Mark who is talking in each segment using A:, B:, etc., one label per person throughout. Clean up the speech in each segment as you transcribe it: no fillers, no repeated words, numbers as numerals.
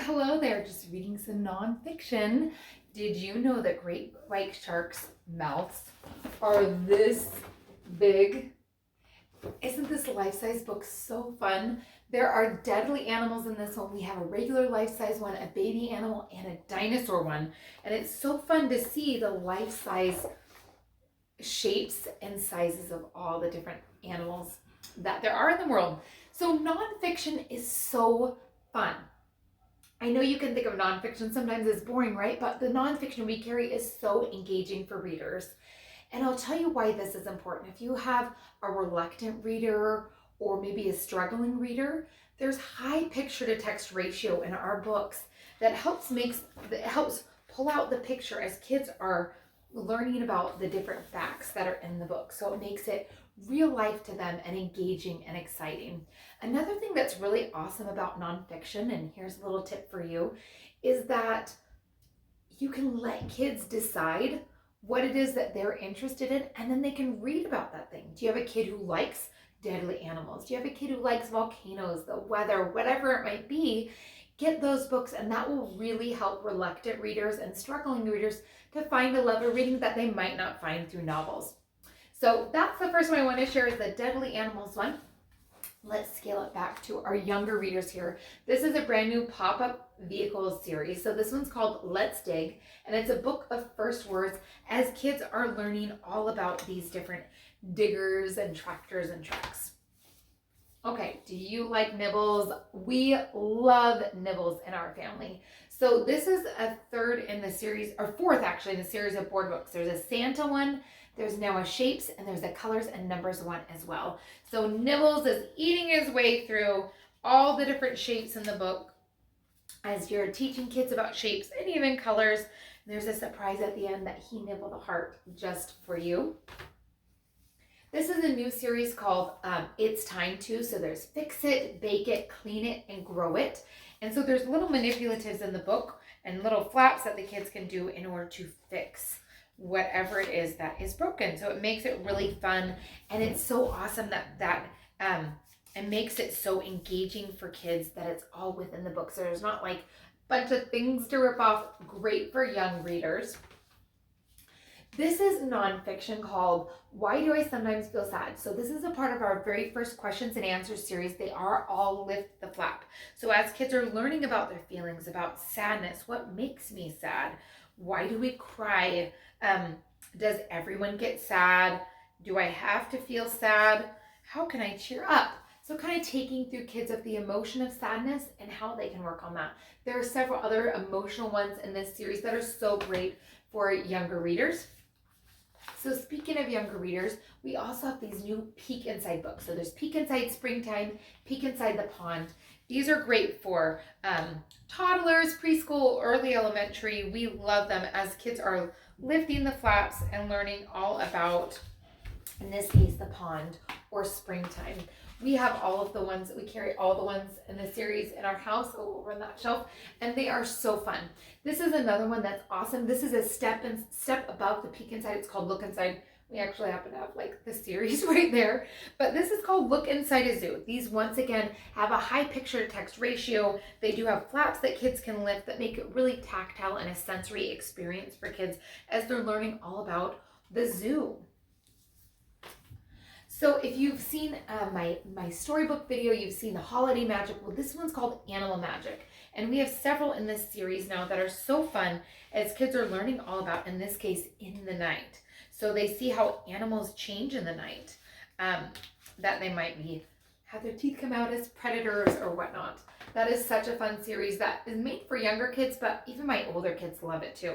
A: Hello there. Just reading some nonfiction. Did you know that great white sharks' mouths are this big? Isn't this life-size book so fun? There are deadly animals in this one. We have a regular life-size one, a baby animal, and a dinosaur one. And it's so fun to see the life-size shapes and sizes of all the different animals that there are in the world. So nonfiction is so fun. I know you can think of nonfiction sometimes as boring, right? But the nonfiction we carry is so engaging for readers. And I'll tell you why this is important. If you have a reluctant reader or maybe a struggling reader, there's high picture to text ratio in our books that helps pull out the picture as kids are learning about the different facts that are in the book. So it makes it real life to them and engaging and exciting. Another thing that's really awesome about nonfiction, and here's a little tip for you, is that you can let kids decide what it is that they're interested in, and then they can read about that thing. Do you have a kid who likes deadly animals? Do you have a kid who likes volcanoes, the weather, whatever it might be? Get those books, and that will really help reluctant readers and struggling readers to find a love of reading that they might not find through novels. So that's the first one I want to share, is the Deadly Animals one. Let's scale it back to our younger readers here. This is a brand new pop-up vehicles series. So this one's called Let's Dig, and it's a book of first words as kids are learning all about these different diggers and tractors and trucks. Okay, do you like Nibbles? We love Nibbles in our family. So this is a third in the series, or fourth actually, in the series of board books. There's a Santa one, there's now a shapes, and there's a colors and numbers one as well. So Nibbles is eating his way through all the different shapes in the book as you're teaching kids about shapes and even colors. There's a surprise at the end that he nibbled a heart just for you. This is a new series called It's Time To. So there's fix it, bake it, clean it, and grow it. And so there's little manipulatives in the book and little flaps that the kids can do in order to fix whatever it is that is broken. So it makes it really fun, and it's so awesome that it makes it so engaging for kids that it's all within the book. So there's not like a bunch of things to rip off. Great for young readers. This is nonfiction called Why Do I Sometimes Feel Sad? So this is a part of our very first questions and answers series. They are all Lift the Flap. So as kids are learning about their feelings, about sadness, what makes me sad? Why do we cry? Does everyone get sad? Do I have to feel sad? How can I cheer up? So kind of taking through kids of the emotion of sadness and how they can work on that. There are several other emotional ones in this series that are so great for younger readers. So speaking of younger readers, we also have these new Peek Inside books. So there's Peek Inside Springtime, Peek Inside the Pond. These are great for toddlers, preschool, early elementary. We love them as kids are lifting the flaps and learning all about, in this case, the pond or springtime. We have all of the ones, we carry all the ones in the series in our house over on that shelf, and they are so fun. This is another one that's awesome. This is a step above the Peek Inside. It's called Look Inside. We actually happen to have like the series right there, but this is called Look Inside a Zoo. These once again have a high picture to text ratio. They do have flaps that kids can lift that make it really tactile and a sensory experience for kids as they're learning all about the zoo. So if you've seen my storybook video, you've seen the holiday magic. Well, this one's called Animal Magic. And we have several in this series now that are so fun as kids are learning all about, in this case, in the night. So they see how animals change in the night, that they might have their teeth come out as predators or whatnot. That is such a fun series that is made for younger kids, but even my older kids love it too.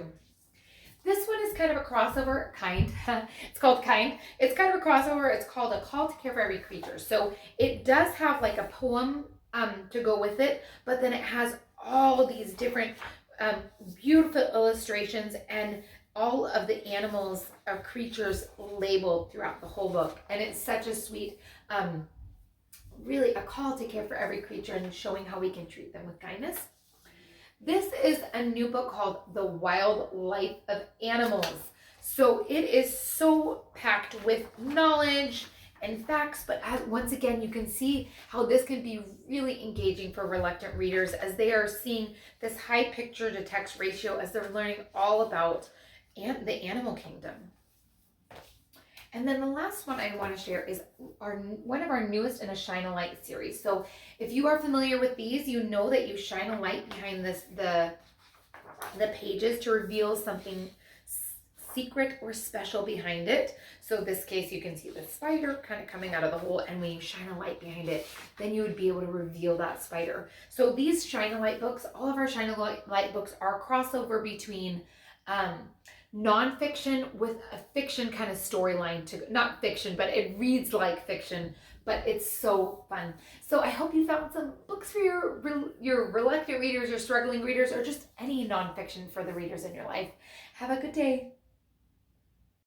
A: This one is kind of a crossover, it's called Kind. It's kind of a crossover. It's called A Call to Care for Every Creature. So it does have like a poem to go with it, but then it has all these different beautiful illustrations and all of the animals or creatures labeled throughout the whole book. And it's such a sweet, really a call to care for every creature and showing how we can treat them with kindness. This is a new book called The Wild Life of Animals. So it is so packed with knowledge and facts, but once again, you can see how this can be really engaging for reluctant readers as they are seeing this high picture to text ratio as they're learning all about the animal kingdom. And then the last one I want to share is one of our newest in a Shine a Light series. So if you are familiar with these, you know that you shine a light behind the pages to reveal something secret or special behind it. So in this case, you can see the spider kind of coming out of the hole, and when you shine a light behind it, then you would be able to reveal that spider. So these Shine a Light books, all of our Shine a Light books are a crossover between nonfiction with a fiction kind of storyline, to not fiction, but it reads like fiction, but it's so fun. So I hope you found some books for your reluctant readers, your struggling readers, or just any nonfiction for the readers in your life. Have a good day.